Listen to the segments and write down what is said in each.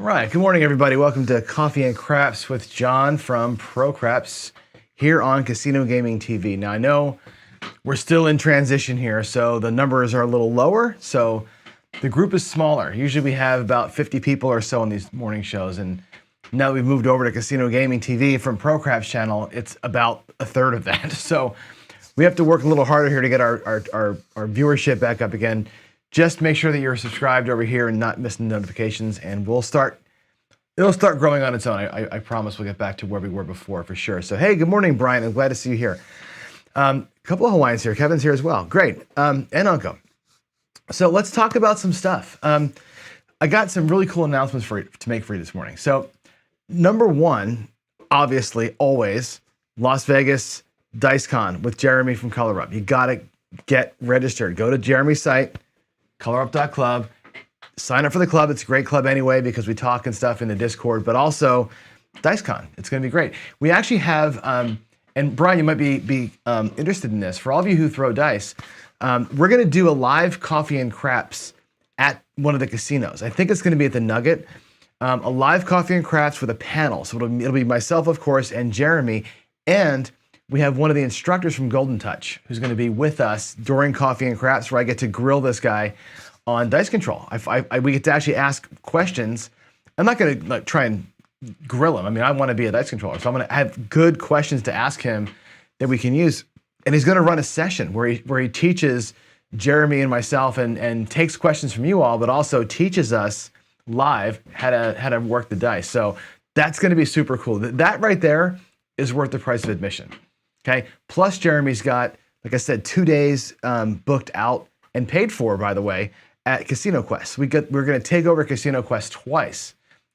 All right, good morning, everybody. Welcome to Coffee and Craps with John from Pro Craps here on Casino Gaming TV. Now, I know we're still in transition here, so the numbers are a little lower, so the group is smaller. Usually we have about 50 people or so on these morning shows, and now that we've moved over to Casino Gaming TV from Pro Craps channel, it's about a third of that. So we have to work a little harder here to get our viewership back up again. Just make sure that you're subscribed over here and not missing notifications, and it'll start growing on its own. I promise we'll get back to where we were before for sure. So, hey, good morning, Brian. I'm glad to see you here. A couple of Hawaiians here. Kevin's here as well. Great. And Uncle. So let's talk about some stuff. I got some really cool announcements to make for you this morning. So number one, obviously, always, Las Vegas DiceCon with Jeremy from Color Up. You got to get registered. Go to Jeremy's site, colorup.club. Sign up for the club. It's a great club anyway because we talk and stuff in the Discord, but also DiceCon. It's going to be great. We actually have, and Brian, you might be interested in this. For all of you who throw dice, we're going to do a live coffee and craps at one of the casinos. I think it's going to be at the Nugget. A live coffee and craps with a panel. So it'll be myself, of course, and Jeremy. And we have one of the instructors from Golden Touch who's going to be with us during coffee and craps, where I get to grill this guy on dice control. We get to actually ask questions. I'm not going to try and grill him. I mean, I want to be a dice controller, so I'm going to have good questions to ask him that we can use. And he's going to run a session where he teaches Jeremy and myself and takes questions from you all, but also teaches us live how to work the dice. So that's going to be super cool. That right there is worth the price of admission. Okay. Plus, Jeremy's got, like I said, 2 days booked out and paid for, by the way, at Casino Quest. We're going to take over Casino Quest twice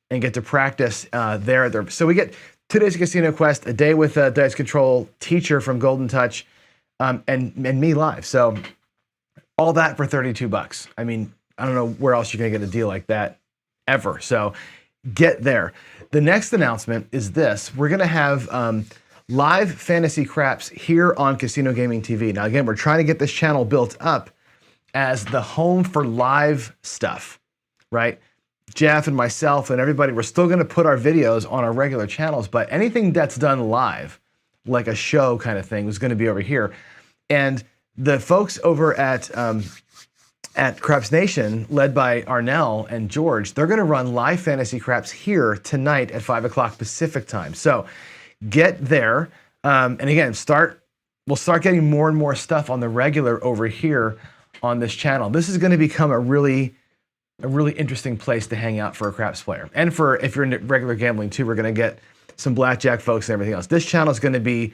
and get to practice there. So we get 2 days of Casino Quest, a day with a dice control teacher from Golden Touch, and me live. So all that for $32. I mean, I don't know where else you're going to get a deal like that ever. So get there. The next announcement is this. We're going to have live fantasy craps here on Casino Gaming TV. Now, again, we're trying to get this channel built up as the home for live stuff, right? Jeff and myself and everybody, we're still going to put our videos on our regular channels, but anything that's done live, like a show kind of thing, is going to be over here. And the folks over at Craps Nation, led by Arnell and George, they're going to run live fantasy craps here tonight at 5 o'clock Pacific time. So get there. And again, we'll start getting more and more stuff on the regular over here on this channel. This is going to become a really interesting place to hang out for a craps player. And for if you're into regular gambling too, we're going to get some blackjack folks and everything else. This channel is going to be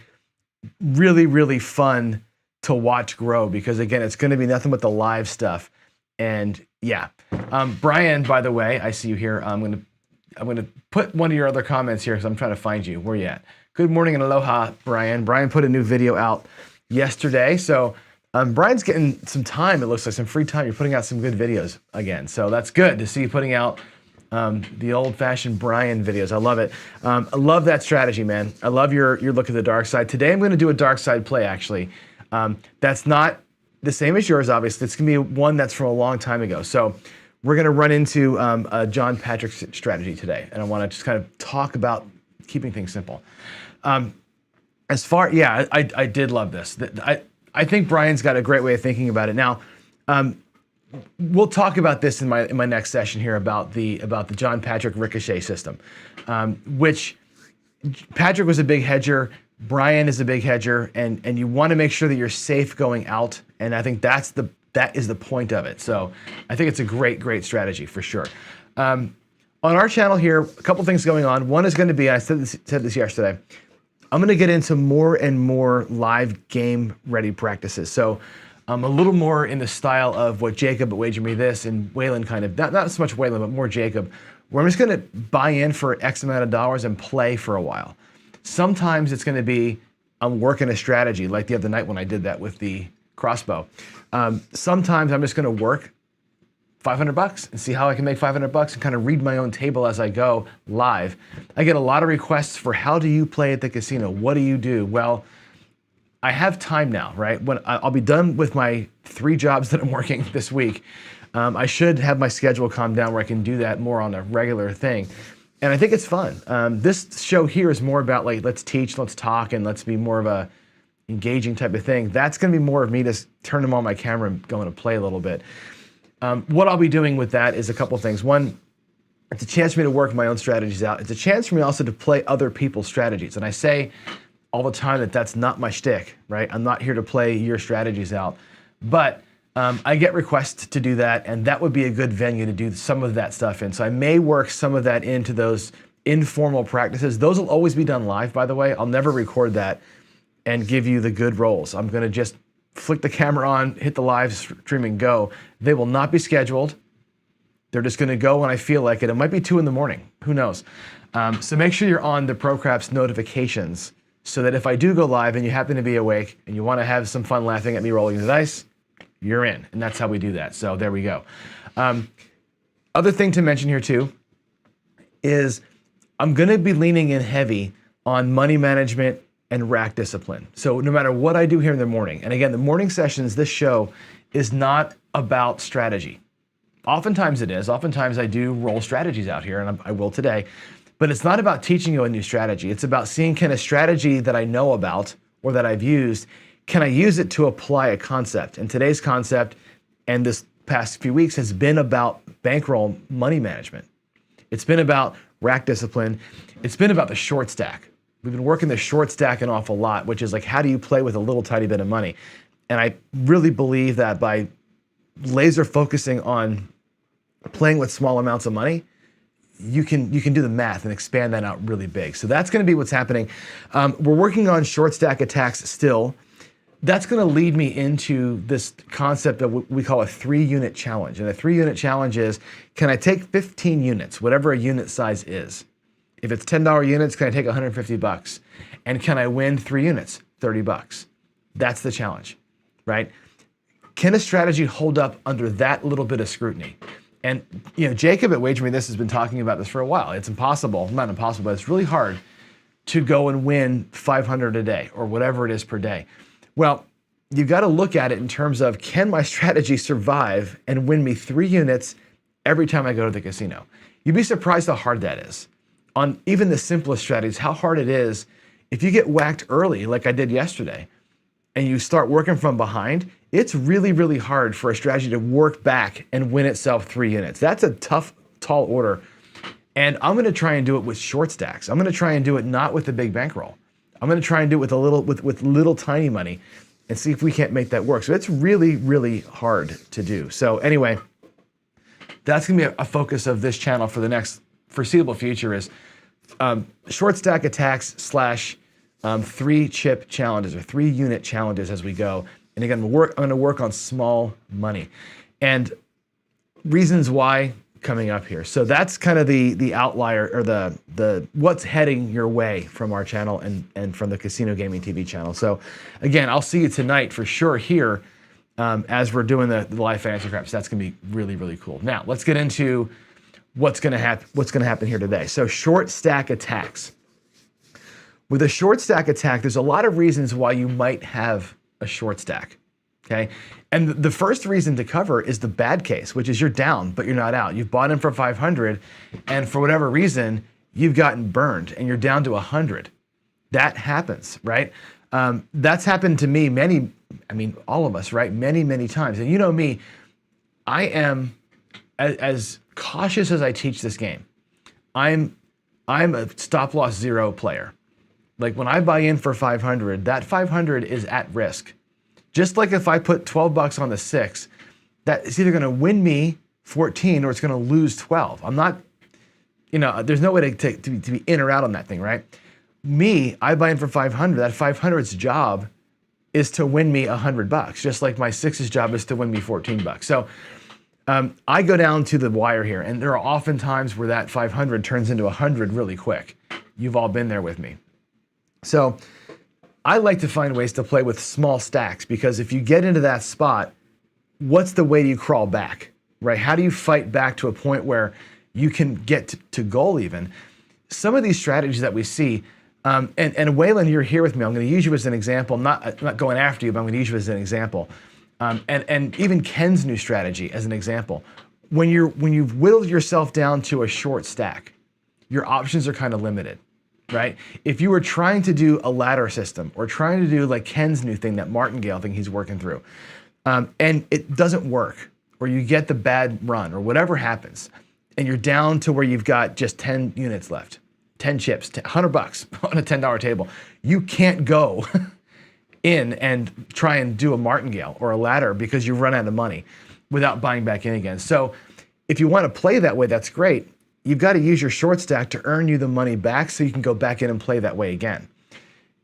really, really fun to watch grow because, again, it's going to be nothing but the live stuff. And yeah, Brian, by the way, I see you here. I'm going to put one of your other comments here because I'm trying to find you. Where you at? Good morning and aloha, Brian. Brian put a new video out yesterday. So Brian's getting some time, it looks like, some free time. You're putting out some good videos again. So that's good to see you putting out the old-fashioned Brian videos. I love it. I love that strategy, man. I love your look at the dark side. Today I'm going to do a dark side play, actually. That's not the same as yours, obviously. It's going to be one that's from a long time ago. So we're going to run into a John Patrick strategy today. And I want to just kind of talk about keeping things simple. I did love this. I think Brian's got a great way of thinking about it. Now, we'll talk about this in my next session here about the John Patrick Ricochet system, which Patrick was a big hedger, Brian is a big hedger, and you want to make sure that you're safe going out. And I think that is the point of it. So I think it's a great strategy for sure. On our channel here, a couple things going on. One is going to be, I said this yesterday, I'm going to get into more and more live game ready practices. So a little more in the style of what Jacob at Wager Me This and Waylon kind of, not so much Waylon, but more Jacob, where I'm just going to buy in for X amount of dollars and play for a while. Sometimes it's going to be, I'm working a strategy like the other night when I did that with the crossbow. Sometimes I'm just going to work $500 and see how I can make $500 and kind of read my own table as I go live. I get a lot of requests for how do you play at the casino? What do you do? Well, I have time now, right? When I'll be done with my 3 jobs that I'm working this week. I should have my schedule calm down where I can do that more on a regular thing. And I think it's fun. This show here is more about like, let's teach, let's talk, and let's be more of a engaging type of thing. That's gonna be more of me just turning them on my camera and going to play a little bit. What I'll be doing with that is a couple things. One, it's a chance for me to work my own strategies out. It's a chance for me also to play other people's strategies. And I say all the time that that's not my shtick, right? I'm not here to play your strategies out. But I get requests to do that, and that would be a good venue to do some of that stuff in. So I may work some of that into those informal practices. Those will always be done live, by the way. I'll never record that and give you the good rolls. I'm gonna just flick the camera on, hit the live stream and go. They will not be scheduled. They're just gonna go when I feel like it. It might be 2 in the morning, who knows? So make sure you're on the ProCraps notifications so that if I do go live and you happen to be awake and you wanna have some fun laughing at me rolling the dice, you're in, and that's how we do that. So there we go. Other thing to mention here too is I'm gonna be leaning in heavy on money management and rack discipline. So no matter what I do here in the morning, and again, the morning sessions, this show is not about strategy. Oftentimes it is. Oftentimes I do roll strategies out here, and I will today. But it's not about teaching you a new strategy. It's about seeing, can a strategy that I know about or that I've used, can I use it to apply a concept? And today's concept and this past few weeks has been about bankroll money management. It's been about rack discipline. It's been about the short stack. We've been working the short stack an awful lot, which is like, how do you play with a little tiny bit of money? And I really believe that by laser focusing on playing with small amounts of money, you can do the math and expand that out really big. So that's gonna be what's happening. We're working on short stack attacks still. That's gonna lead me into this concept of what we call a 3-unit challenge. And a 3-unit challenge is, can I take 15 units, whatever a unit size is? If it's $10 units, can I take 150 bucks? And can I win 3 units, 30 bucks? That's the challenge, right? Can a strategy hold up under that little bit of scrutiny? And Jacob at Wager Me This has been talking about this for a while. It's impossible, not impossible, but it's really hard to go and win 500 a day or whatever it is per day. Well, you've got to look at it in terms of, can my strategy survive and win me 3 units every time I go to the casino? You'd be surprised how hard that is. On even the simplest strategies, how hard it is if you get whacked early, like I did yesterday, and you start working from behind, it's really, really hard for a strategy to work back and win itself 3 units. That's a tough, tall order. And I'm gonna try and do it with short stacks. I'm gonna try and do it not with the big bankroll. I'm gonna try and do it with little tiny money and see if we can't make that work. So it's really, really hard to do. So anyway, that's gonna be a focus of this channel for the next foreseeable future, is short stack attacks / 3-chip challenges or 3-unit challenges as we go. And again, I'm gonna work on small money. And reasons why coming up here. So that's kind of the outlier, or the what's heading your way from our channel and from the Casino Gaming TV channel. So again, I'll see you tonight for sure here as we're doing the live fantasy craps. That's gonna be really, really cool. Now let's get into what's gonna happen here today. So short stack attacks. With a short stack attack, there's a lot of reasons why you might have a short stack, okay? And the first reason to cover is the bad case, which is you're down, but you're not out. You've bought in for 500, and for whatever reason, you've gotten burned, and you're down to 100. That happens, right? That's happened to me all of us, right? Many, many times. And you know me, I am as cautious as I teach this game. I'm a stop loss 0 player. Like when I buy in for 500, that 500 is at risk. Just like if I put 12 bucks on the 6, that it's either gonna win me 14 or it's gonna lose 12. I'm not, there's no way to be in or out on that thing, right? Me, I buy in for 500, that 500's job is to win me 100 bucks, just like my 6's job is to win me 14 bucks. So I go down to the wire here, and there are often times where that 500 turns into 100 really quick. You've all been there with me. So I like to find ways to play with small stacks, because if you get into that spot, what's the way you crawl back, right? How do you fight back to a point where you can get to goal even? Some of these strategies that we see, and Waylon, you're here with me. I'm gonna use you as an example. I'm not going after you, but I'm gonna use you as an example. And even Ken's new strategy, as an example, when you've whittled yourself down to a short stack, your options are kind of limited, right? If you were trying to do a ladder system or trying to do like Ken's new thing, that martingale thing he's working through, and it doesn't work, or you get the bad run, or whatever happens, and you're down to where you've got just 10 units left, 10 chips, $100 on a $10 table, you can't go in and try and do a martingale or a ladder because you run out of money without buying back in again. So if you want to play that way, that's great. You've got to use your short stack to earn you the money back so you can go back in and play that way again.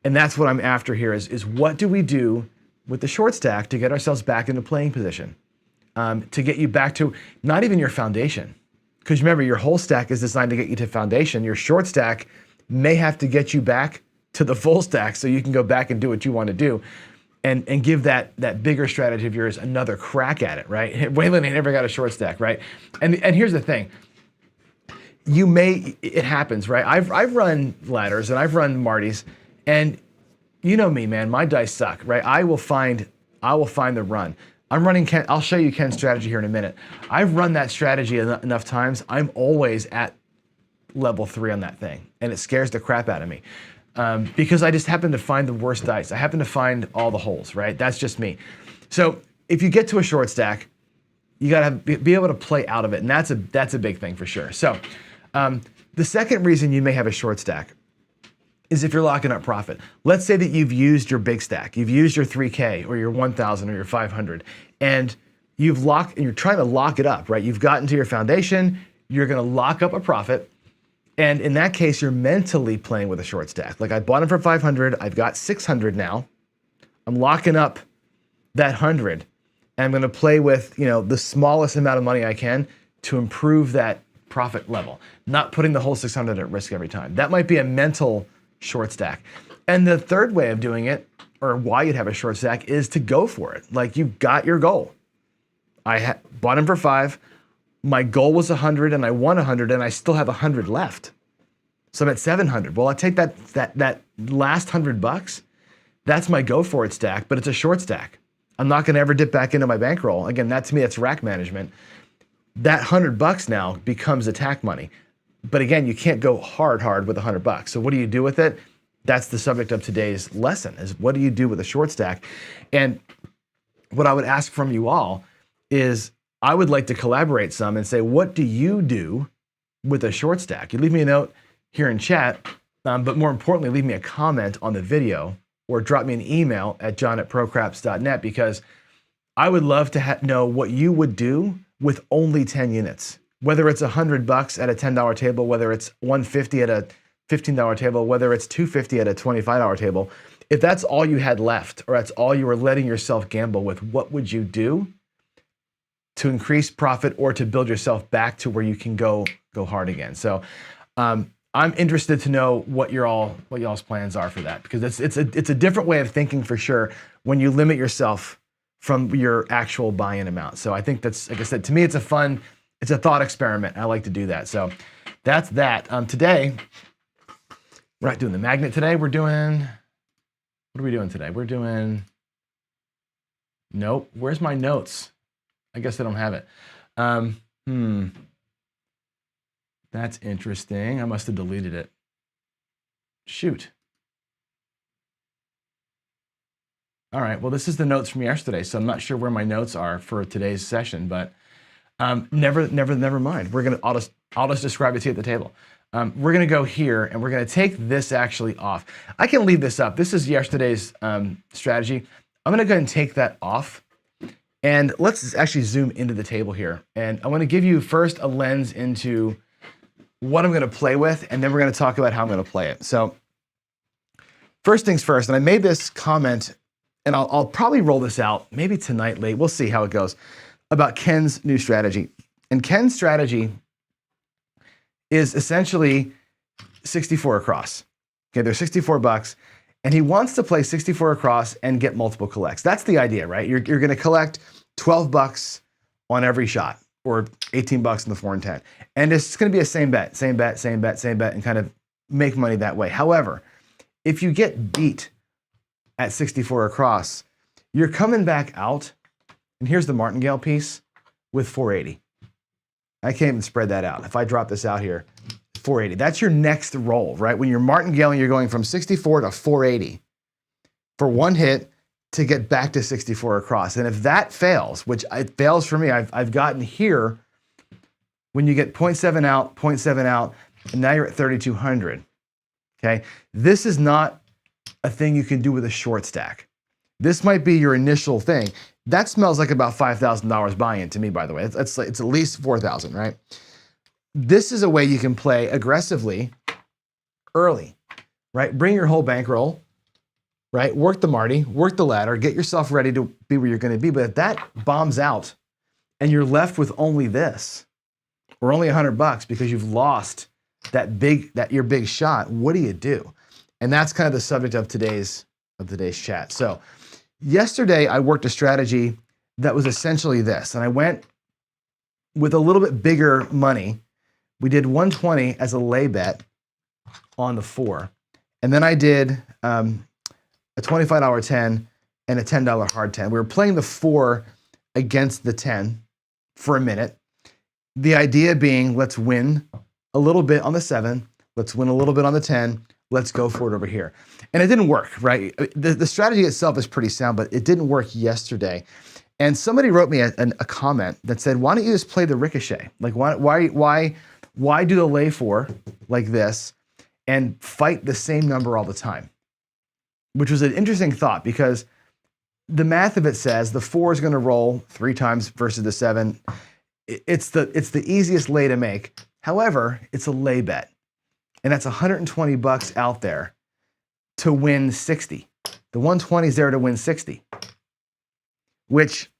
And that's what I'm after here is what do we do with the short stack to get ourselves back into playing position? To get you back to not even your foundation. Because remember, your whole stack is designed to get you to foundation. Your short stack may have to get you back to the full stack so you can go back and do what you want to do and give that bigger strategy of yours another crack at it, right? Waylon ain't never got a short stack, right? And here's the thing. It happens, right? I've run ladders and I've run Martys, and you know me, man, my dice suck, right? I will find the run. I'm running Ken, I'll show you Ken's strategy here in a minute. I've run that strategy enough times, I'm always at level 3 on that thing, and it scares the crap out of me. Because I just happen to find the worst dice. I happen to find all the holes, right? That's just me. So if you get to a short stack, you gotta be able to play out of it, and that's a big thing for sure. So the second reason you may have a short stack is if you're locking up profit. Let's say that you've used your big stack, you've used your 3K or your 1,000 or your 500, and you're trying to lock it up, right? You've gotten to your foundation, you're gonna lock up a profit, and in that case, you're mentally playing with a short stack. Like I bought them for 500, I've got 600 now, I'm locking up that 100, and I'm gonna play with the smallest amount of money I can to improve that profit level, not putting the whole 600 at risk every time. That might be a mental short stack. And the third way of doing it, or why you'd have a short stack, is to go for it. Like you've got your goal. I bought them for 5. My goal was 100 and I won 100 and I still have 100 left. So I'm at 700. Well, I take that last $100. That's my go for it stack, but it's a short stack. I'm not going to ever dip back into my bankroll. Again, that to me, that's rack management. That $100 now becomes attack money. But again, you can't go hard with $100. So what do you do with it? That's the subject of today's lesson, is what do you do with a short stack? And what I would ask from you all is I would like to collaborate some and say, what do you do with a short stack? You leave me a note here in chat, but more importantly, leave me a comment on the video or drop me an email at john@procraps.net, because I would love to know what you would do with only 10 units. Whether it's $100 at a $10 table, whether it's $150 at a $15 table, whether it's $250 at a $25 table, if that's all you had left, or that's all you were letting yourself gamble with, what would you do to increase profit or to build yourself back to where you can go hard again? So I'm interested to know what y'all's plans are for that, because it's a different way of thinking for sure when you limit yourself from your actual buy-in amount. So I think that's, like I said, to me, it's a thought experiment. I like to do that. So that's that. Today, we're not doing the magnet today. What are we doing today? Nope. Where's my notes? I guess I don't have it. That's interesting. I must have deleted it. Shoot. All right, well, this is the notes from yesterday, so I'm not sure where my notes are for today's session, but never mind. I'll just describe it to you at the table. We're gonna go here and we're gonna take this actually off. I can leave this up. This is yesterday's strategy. I'm gonna go ahead and take that off, and let's actually zoom into the table here. And I wanna give you first a lens into what I'm gonna play with, and then we're gonna talk about how I'm gonna play it. So first things first, and I made this comment, and I'll probably roll this out maybe tonight late. We'll see how it goes, about Ken's new strategy. And Ken's strategy is essentially 64 across. Okay, there's $64, and he wants to play 64 across and get multiple collects. That's the idea, right? You're gonna collect $12 on every shot, or $18 in the 4 and 10. And it's gonna be a same bet, and kind of make money that way. However, if you get beat at 64 across, you're coming back out and here's the martingale piece with 480. I can't even spread that out. If I drop this out here, 480. That's your next roll, right? When you're martingaling, you're going from 64 to 480 for one hit to get back to 64 across. And if that fails, which it fails for me, I've gotten here when you get 0.7 out, 0.7 out, and now you're at 3,200. Okay, this is not a thing you can do with a short stack. This might be your initial thing. That smells like about $5,000 buy-in to me, by the way. It's at least 4,000, right? This is a way you can play aggressively early, right? Bring your whole bankroll, right? Work the Marty, work the ladder, get yourself ready to be where you're going to be. But if that bombs out and you're left with only this, or only $100 because you've lost your big shot, what do you do? And that's kind of the subject of today's chat. So yesterday I worked a strategy that was essentially this, and I went with a little bit bigger money. We did 120 as a lay bet on the 4, and then I did a $25 10 and a $10 hard 10. We were playing the 4 against the 10 for a minute. The idea being, let's win a little bit on the 7, let's win a little bit on the 10, let's go for it over here. And it didn't work, right? The strategy itself is pretty sound, but it didn't work yesterday. And somebody wrote me a comment that said, why don't you just play the Ricochet? Like, why do the lay 4 like this and fight the same number all the time? Which was an interesting thought, because the math of it says the 4 is going to roll 3 times versus the 7. It's the easiest lay to make. However, it's a lay bet, and that's $120 out there to win 60. The 120 is there to win 60, which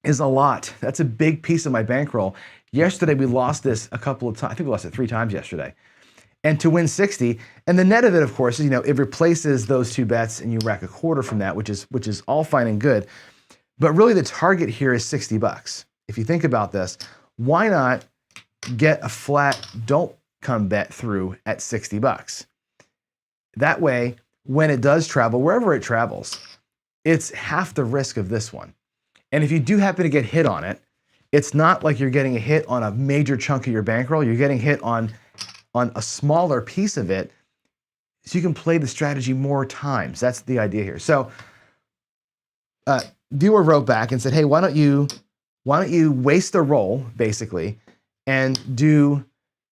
is a lot. That's a big piece of my bankroll. Yesterday we lost this a couple of times. I think we lost it 3 times yesterday. And to win 60, and the net of it, of course, is, it replaces those 2 bets, and you rack a quarter from that, which is all fine and good. But really, the target here is $60. If you think about this, why not get a flat don't come bet through at $60? That way, when it does travel, wherever it travels, it's half the risk of this one. And if you do happen to get hit on it, it's not like you're getting a hit on a major chunk of your bankroll. You're getting hit on a smaller piece of it, so you can play the strategy more times. That's the idea here. So viewer wrote back and said, hey, why don't you waste a roll, basically, and do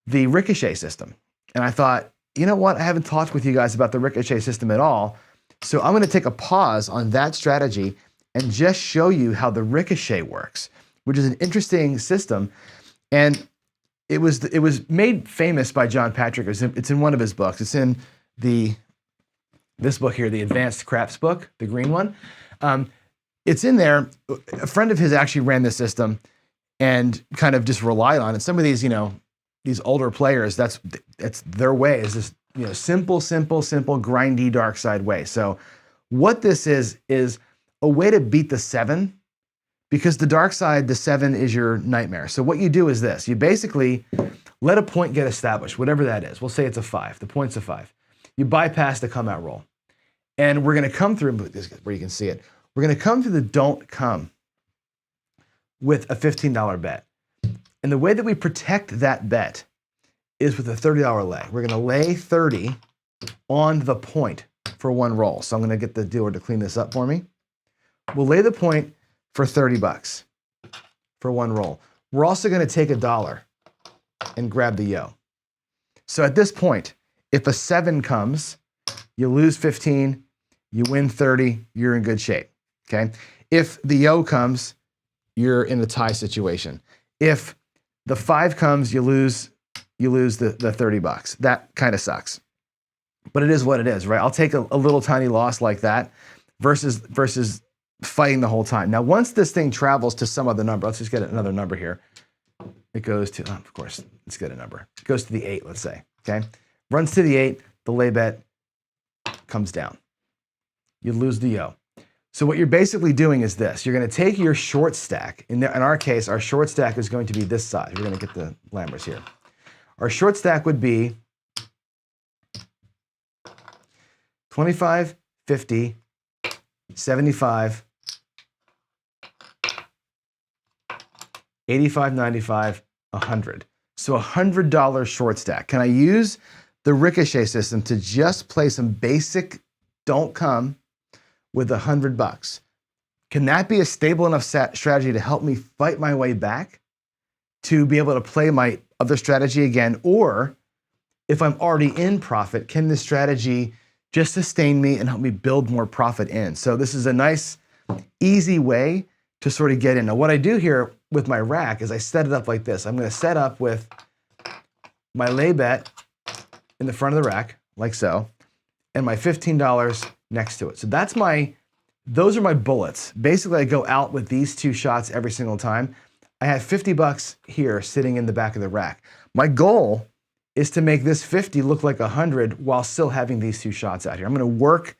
the Ricochet system? And I thought, you know what? I haven't talked with you guys about the Ricochet system at all. So I'm going to take a pause on that strategy and just show you how the Ricochet works, which is an interesting system. And it was made famous by John Patrick. It's in one of his books. It's in this book here, the Advanced Craps book, the green one. It's in there. A friend of his actually ran this system and kind of just relied on it. Some of these, these older players, that's their way, is this, simple, grindy dark side way. So what this is a way to beat the 7, because the dark side, the 7 is your nightmare. So what you do is this: you basically let a point get established, whatever that is. We'll say it's a 5. The point's a 5. You bypass the come out roll. And we're going to come through, where you can see it. We're going to come to the don't come with a $15 bet. And the way that we protect that bet is with a $30 lay. We're going to lay 30 on the point for one roll. So I'm going to get the dealer to clean this up for me. We'll lay the point for $30 for one roll. We're also going to take $1 and grab the yo. So at this point, if a 7 comes, you lose 15, you win 30, you're in good shape. Okay? If the yo comes, you're in a tie situation. If the 5 comes, you lose the $30. That kind of sucks. But it is what it is, right? I'll take a little tiny loss like that versus fighting the whole time. Now, once this thing travels to some other number, let's just get another number here. It goes to, of course, let's get a number. It goes to the 8, let's say, okay? Runs to the 8, the lay bet comes down. You lose the yo. So what you're basically doing is this. You're going to take your short stack. In our case, our short stack is going to be this size. We're going to get the Lammers here. Our short stack would be 25, 50, 75, 85, 95, 100. So $100 short stack. Can I use the Ricochet system to just play some basic don't come with $100? Can that be a stable enough strategy to help me fight my way back to be able to play my other strategy again? Or if I'm already in profit, can this strategy just sustain me and help me build more profit in? So this is a nice, easy way to sort of get in. Now, what I do here with my rack is I set it up like this. I'm going to set up with my lay bet in the front of the rack, like so, and my $15 next to it. So those are my bullets. Basically, I go out with these two shots every single time. I have 50 bucks here sitting in the back of the rack. My goal is to make this 50 look like 100 while still having these two shots out here. I'm going to work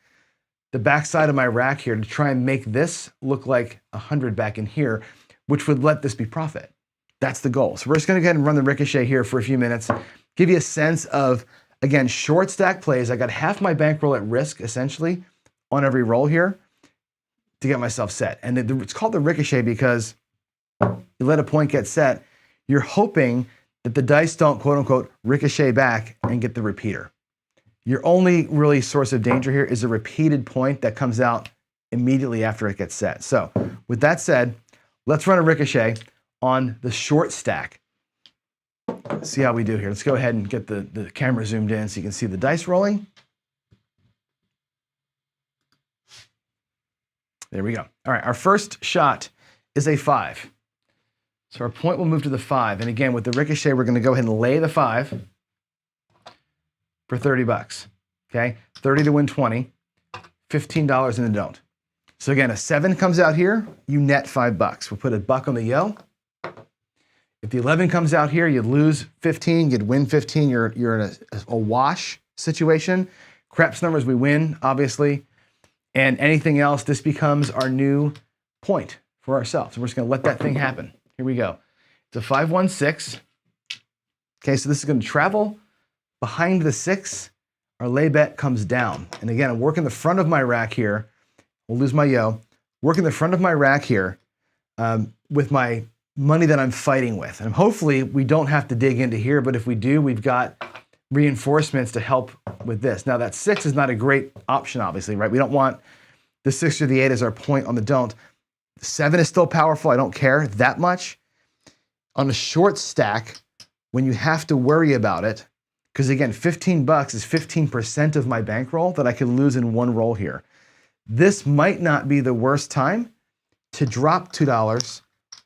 the backside of my rack here to try and make this look like 100 back in here, which would let this be profit. That's the goal. So we're just going to go ahead and run the Ricochet here for a few minutes, give you a sense of, again, short stack plays. I got half my bankroll at risk, essentially, on every roll here to get myself set. And it's called the Ricochet because you let a point get set, you're hoping that the dice don't, quote unquote, ricochet back and get the repeater. Your only really source of danger here is a repeated point that comes out immediately after it gets set. So with that said, let's run a Ricochet on the short stack. See how we do here. Let's go ahead and get the camera zoomed in so you can see the dice rolling. There we go. All right, our first shot is a 5. So our point will move to the 5. And again, with the Ricochet, we're going to go ahead and lay the 5 for 30 bucks. Okay, 30 to win 20, $15 in the don't. So again, a 7 comes out here, you net 5 bucks. We'll put a buck on the yo. If the 11 comes out here, you'd lose 15, you'd win 15. You're in a wash situation. Craps numbers, we win, obviously. And anything else, this becomes our new point for ourselves. So we're just going to let that thing happen. Here we go. It's a 5-1-6. Okay, so this is going to travel behind the 6. Our lay bet comes down. And again, I'm working the front of my rack here. We'll lose my yo. Working the front of my rack here with my money that I'm fighting with. And hopefully we don't have to dig into here, but if we do, we've got reinforcements to help with this. Now that 6 is not a great option, obviously, right? We don't want the 6 or the 8 as our point on the don't. The 7 is still powerful. I don't care that much. On a short stack, when you have to worry about it, because again, 15 bucks is 15% of my bankroll that I could lose in one roll here. This might not be the worst time to drop $2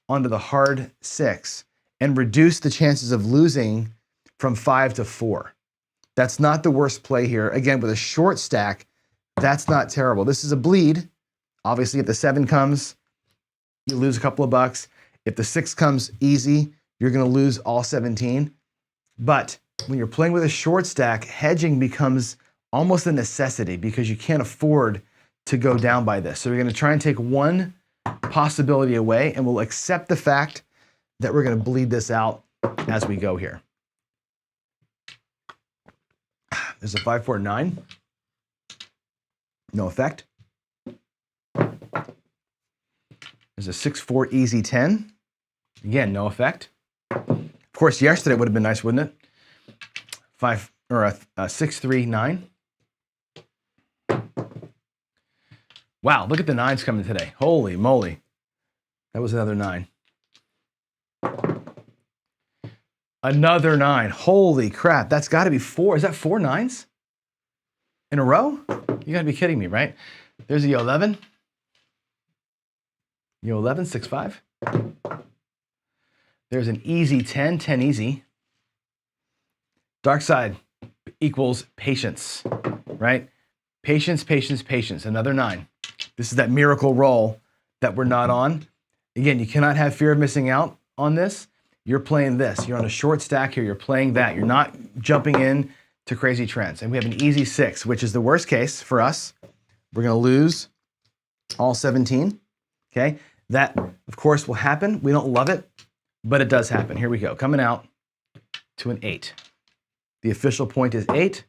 onto the hard 6 and reduce the chances of losing from 5 to 4. That's not the worst play here. Again, with a short stack, that's not terrible. This is a bleed. Obviously, if the 7 comes, you lose a couple of bucks. If the 6 comes easy, you're going to lose all 17. But when you're playing with a short stack, hedging becomes almost a necessity because you can't afford to go down by this. So we're going to try and take one possibility away, and we'll accept the fact that we're going to bleed this out as we go here. There's a 5-4-9. No effect. There's a 6-4 easy 10. Again, no effect. Of course, yesterday would have been nice, wouldn't it? 6-3-9. Wow, look at the 9s coming today. Holy moly. That was another 9. Another 9. Holy crap. That's got to be 4. Is that 4 9s in a row? You got to be kidding me, right? There's a Yo11. Yo11, 6-5. There's an easy 10, 10 easy. Dark side equals patience, right? Patience, patience, patience. Another 9. This is that miracle roll that we're not on. Again, you cannot have fear of missing out on this. You're playing this. You're on a short stack here. You're playing that. You're not jumping in to crazy trends. And we have an easy 6, which is the worst case for us. We're going to lose all 17. Okay. That, of course, will happen. We don't love it, but it does happen. Here we go. Coming out to an 8. The official point is 8.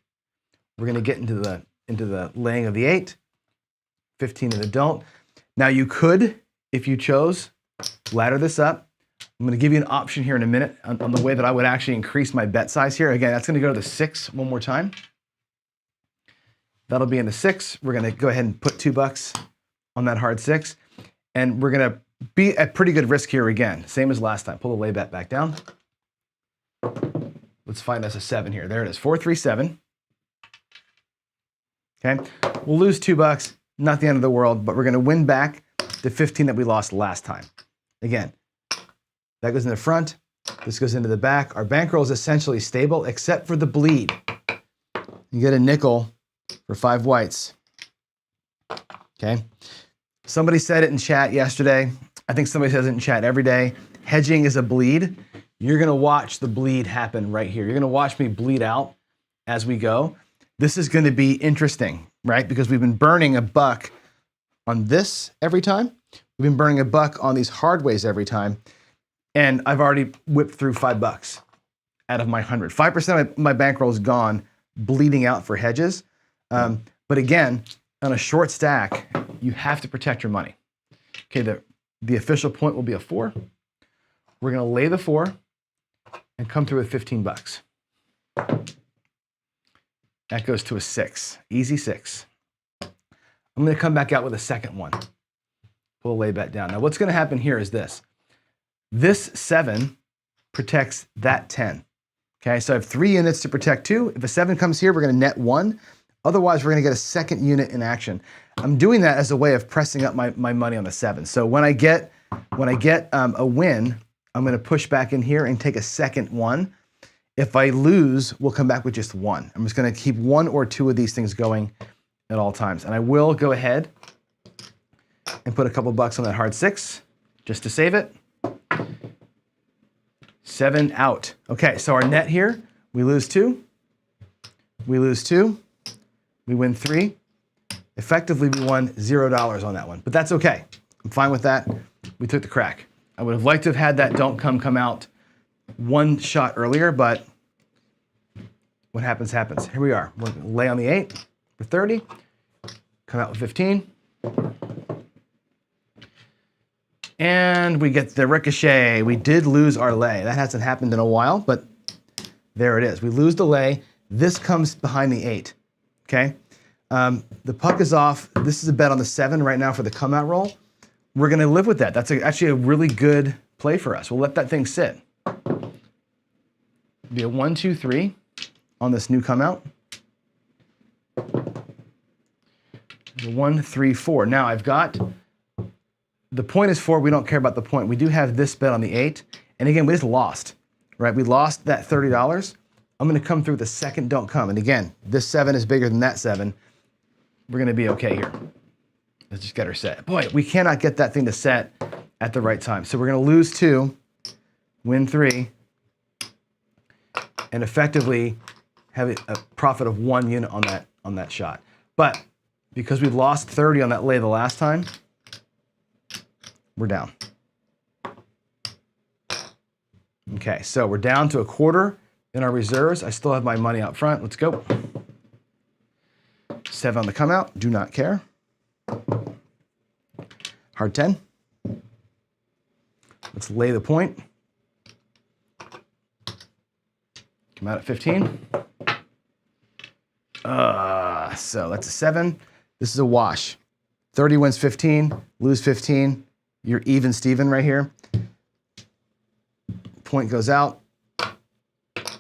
We're going to get into the laying of the 8. 15 in the don't. Now you could, if you chose, ladder this up. I'm going to give you an option here in a minute on the way that I would actually increase my bet size here. Again, that's going to go to the 6 one more time. That'll be in the 6. We're going to go ahead and put $2 on that hard 6. And we're going to be at pretty good risk here again. Same as last time. Pull the lay bet back down. Let's find us a 7 here. There it is, 437. Okay, we'll lose $2, not the end of the world, but we're going to win back the 15 that we lost last time. Again, that goes in the front, this goes into the back. Our bankroll is essentially stable except for the bleed. You get a nickel for 5 whites. Okay, somebody said it in chat yesterday. I think somebody says it in chat every day. Hedging is a bleed. You're going to watch the bleed happen right here. You're going to watch me bleed out as we go. This is going to be interesting, right? Because we've been burning $1 on this every time. We've been burning $1 on these hard ways every time. And I've already whipped through $5 out of my 100. 5% of my bankroll is gone, bleeding out for hedges. But again, on a short stack, you have to protect your money. Okay, the official point will be a 4. We're going to lay the 4 and come through with $15. That goes to a 6, easy 6. I'm going to come back out with a second one. Pull a lay bet down. Now what's going to happen here is this. This 7 protects that 10. Okay, so I have 3 units to protect 2. If a 7 comes here, we're going to net 1. Otherwise, we're going to get a second unit in action. I'm doing that as a way of pressing up my money on the 7. So when I get a win, I'm going to push back in here and take a second 1. If I lose, we'll come back with just 1. I'm just going to keep 1 or 2 of these things going at all times. And I will go ahead and put a couple bucks on that hard 6 just to save it. 7 out. Okay, so our net here, we lose 2. We lose 2. We win 3. Effectively, we won $0 on that one, but that's okay. I'm fine with that. We took the crack. I would have liked to have had that don't come out one shot earlier, but what happens, happens. Here we are. We're going to lay on the 8 for 30, come out with 15. And we get the ricochet. We did lose our lay. That hasn't happened in a while, but there it is. We lose the lay. This comes behind the 8, okay? The puck is off. This is a bet on the 7 right now for the come out roll. We're going to live with that. That's actually a really good play for us. We'll let that thing sit. Be a 1, 2, 3 on this new come out. 1, 3, 4. Now I've got, the point is 4. We don't care about the point. We do have this bet on the 8. And again, we just lost, right? We lost that $30. I'm going to come through with the second don't come. And again, this 7 is bigger than that 7. We're going to be okay here. Let's just get her set. Boy, we cannot get that thing to set at the right time. So we're going to lose 2, win 3, and effectively have a profit of 1 unit on that shot. But because we lost 30 on that lay the last time, we're down. Okay, so we're down to a quarter in our reserves. I still have my money out front. Let's go. 7 on the come out, do not care. Hard 10. Let's lay the point. Come out at 15. So that's a 7. This is a wash. 30 wins 15, lose 15. You're even Steven right here. Point goes out.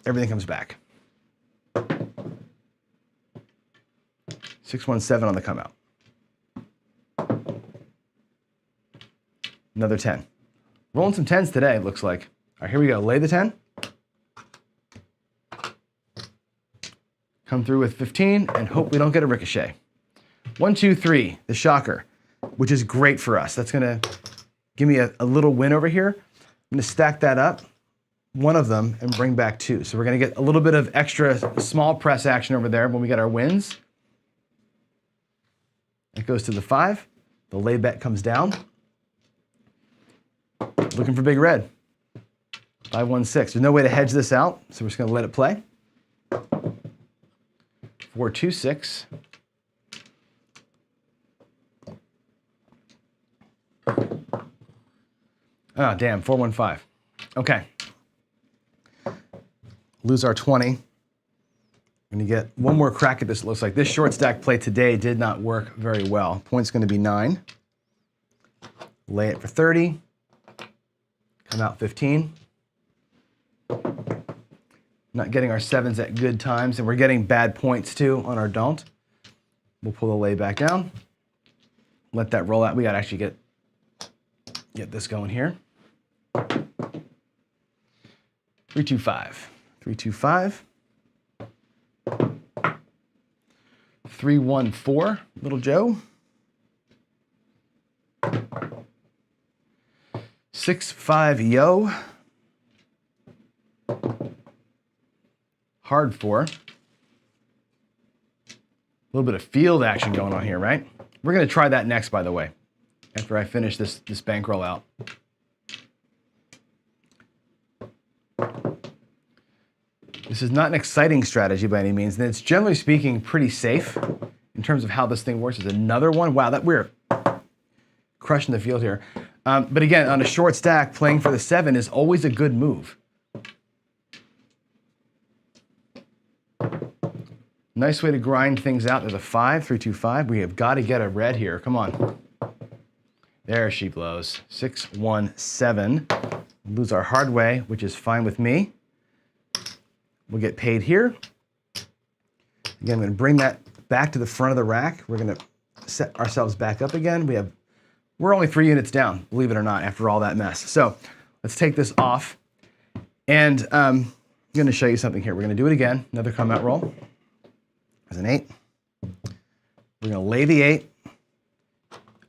Everything comes back. 617 on the come out. Another 10. Rolling some 10s today, it looks like. All right, here we go. Lay the 10. Come through with 15 and hope we don't get a ricochet. 1, 2, 3, the shocker, which is great for us. That's going to give me a little win over here. I'm going to stack that up, one of them, and bring back 2. So we're going to get a little bit of extra small press action over there when we get our wins. It goes to the 5. The lay bet comes down. Looking for big red. 5, 1, 6. There's no way to hedge this out, so we're just going to let it play. 4, 2, 6. Oh, damn, 4, 1, 5. Okay. Lose our 20. We're gonna get one more crack at this, it looks like. This short stack play today did not work very well. Point's gonna be 9. Lay it for 30. Come out 15. Not getting our 7s at good times, and we're getting bad points too on our don't. We'll pull the lay back down. Let that roll out. We gotta actually get this going here. 325. 325. 314, little Joe. 6-5 yo. Hard 4. A little bit of field action going on here, right? We're going to try that next, by the way, after I finish this bankroll out. This is not an exciting strategy by any means, and it's generally speaking pretty safe in terms of how this thing works. There's another one. Wow, that we're crushing the field here. But again, on a short stack, playing for the 7 is always a good move. Nice way to grind things out. There's a 5, 325. We have got to get a red here. Come on. There she blows. 617. Lose our hard way, which is fine with me. We'll get paid here. Again, I'm going to bring that back to the front of the rack. We're going to set ourselves back up again. We're only 3 units down, believe it or not, after all that mess. So let's take this off. And I'm going to show you something here. We're going to do it again. Another come out roll. There's an 8. We're going to lay the 8.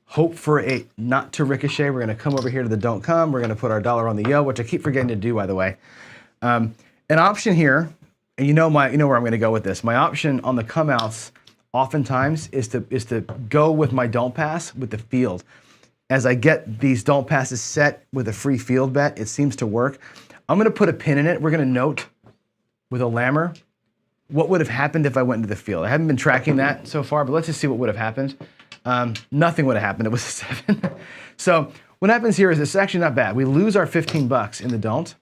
Hope for a not to ricochet. We're going to come over here to the don't come. We're going to put our dollar on the yo, which I keep forgetting to do, by the way. An option here, and you know where I'm going to go with this. My option on the come outs oftentimes is to go with my don't pass with the field. As I get these don't passes set with a free field bet, it seems to work. I'm going to put a pin in it. We're going to note with a lammer what would have happened if I went into the field. I haven't been tracking that so far, but let's just see what would have happened. Nothing would have happened. It was a 7. So what happens here is it's actually not bad. We lose our 15 bucks in the don't,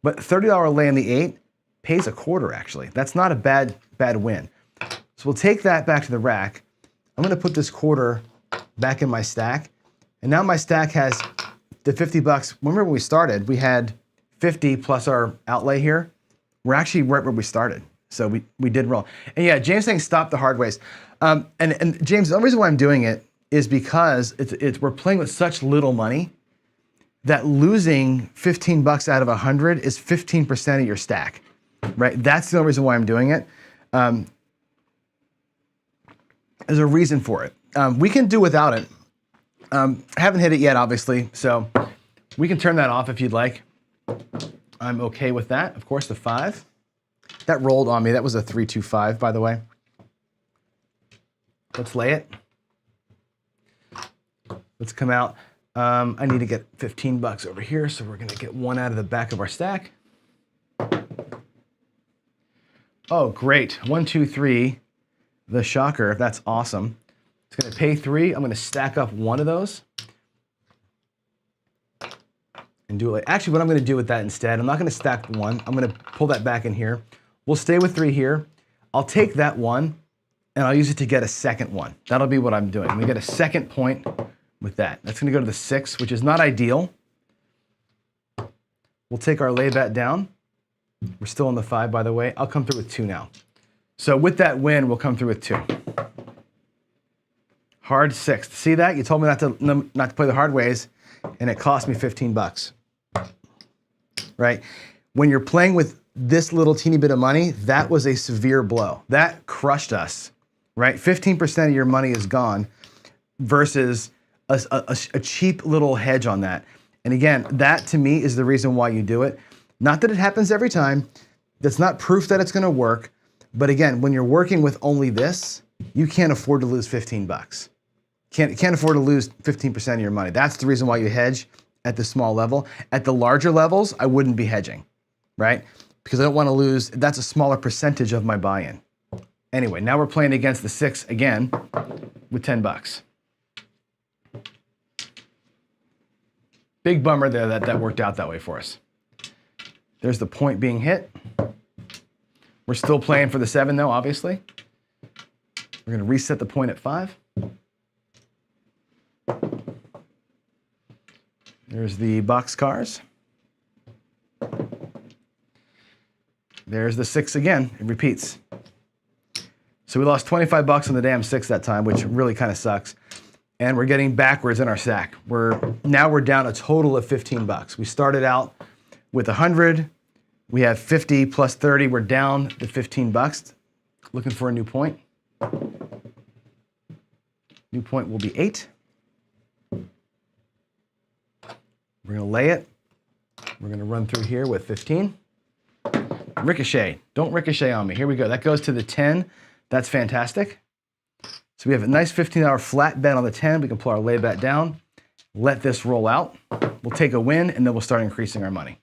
but $30 lay in the 8 pays a quarter actually. That's not a bad win. So we'll take that back to the rack. I'm going to put this quarter back in my stack, and now my stack has the 50 bucks. Remember when we started, we had 50 plus our outlay here. We're actually right where we started. So we did roll. And yeah, James saying stop the hard ways. And James, the only reason why I'm doing it is because we're playing with such little money that losing 15 bucks out of 100 is 15% of your stack, right? That's the only reason why I'm doing it. There's a reason for it. We can do without it. I haven't hit it yet, obviously, so we can turn that off if you'd like. I'm okay with that. Of course, the 5. That rolled on me. That was a 325, by the way. Let's lay it. Let's come out. I need to get 15 bucks over here, so we're going to get 1 out of the back of our stack. Oh, great. 1, 2, 3. The shocker. That's awesome. It's going to pay 3. I'm going to stack up 1 of those. And do it. Actually, what I'm going to do with that instead, I'm not going to stack 1. I'm going to pull that back in here. We'll stay with 3 here. I'll take that 1, and I'll use it to get a second 1. That'll be what I'm doing. I'm going to get a second point with that. That's going to go to the 6, which is not ideal. We'll take our lay bet down. We're still on the 5, by the way. I'll come through with 2 now. So with that win, we'll come through with 2. Hard 6. See that? You told me not to play the hard ways, and it cost me 15 bucks. Right? When you're playing with this little teeny bit of money, that was a severe blow. That crushed us, right? 15% of your money is gone versus a cheap little hedge on that. And again, that to me is the reason why you do it. Not that it happens every time. That's not proof that it's going to work. But again, when you're working with only this, you can't afford to lose 15 bucks. Can't afford to lose 15% of your money. That's the reason why you hedge at the small level. At the larger levels, I wouldn't be hedging, right? Because I don't want to lose, that's a smaller percentage of my buy-in. Anyway, now we're playing against the 6 again with 10 bucks. Big bummer there that worked out that way for us. There's the point being hit. We're still playing for the 7 though, obviously. We're going to reset the point at 5. There's the boxcars. There's the 6 again. It repeats. So we lost 25 bucks on the damn 6 that time, which really kind of sucks. And we're getting backwards in our stack. Now we're down a total of 15 bucks. We started out with 100. We have 50 plus 30. We're down to 15 bucks. Looking for a new point. New point will be 8. We're going to lay it. We're going to run through here with 15. Ricochet. Don't ricochet on me. Here we go. That goes to the 10. That's fantastic. So we have a nice $15 flat bet on the 10. We can pull our lay bet down. Let this roll out. We'll take a win, and then we'll start increasing our money.